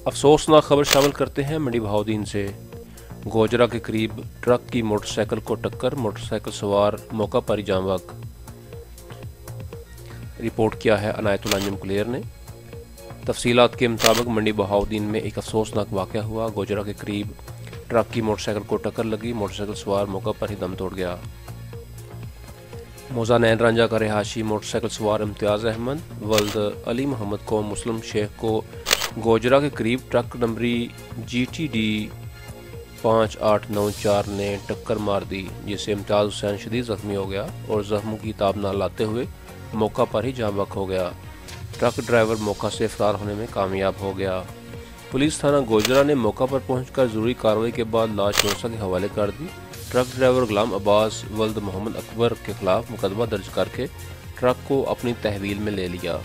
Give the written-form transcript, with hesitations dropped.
افسوسناک خبر شامل کرتے ہیں منڈی بہاؤدین سے۔ گوجرا کے قریب ٹرک کی موٹر سائیکل کو ٹکر، موٹر سائیکل سوار موقع پر ہی جاں بحق۔ رپورٹ کیا ہے عنایت اللہ انجم کلیر نے۔ تفصیلات کے مطابق منڈی بہاؤدین میں ایک افسوسناک واقعہ ہوا۔ گوجرا کے قریب ٹرک کی موٹر سائیکل کو ٹکر لگی، موٹر سائیکل سوار موقع پر ہی دم توڑ گیا۔ موزہ نین رانجھا کا رہائشی موٹر سائیکل سوار امتیاز احمد ولد علی محمد کو مسلم شیخ کو گوجرا کے قریب ٹرک نمبری GTD 5894 نے ٹکر مار دی، جس سے امتیاز حسین شدید زخمی ہو گیا اور زخموں کی تاب نہ لاتے ہوئے موقع پر ہی جاں بحق ہو گیا۔ ٹرک ڈرائیور موقع سے فرار ہونے میں کامیاب ہو گیا۔ پولیس تھانہ گوجرا نے موقع پر پہنچ کر ضروری کارروائی کے بعد لاش ورثہ کے حوالے کر دی۔ ٹرک ڈرائیور غلام عباس ولد محمد اکبر کے خلاف مقدمہ درج کر کے ٹرک کو اپنی تحویل میں لے لیا۔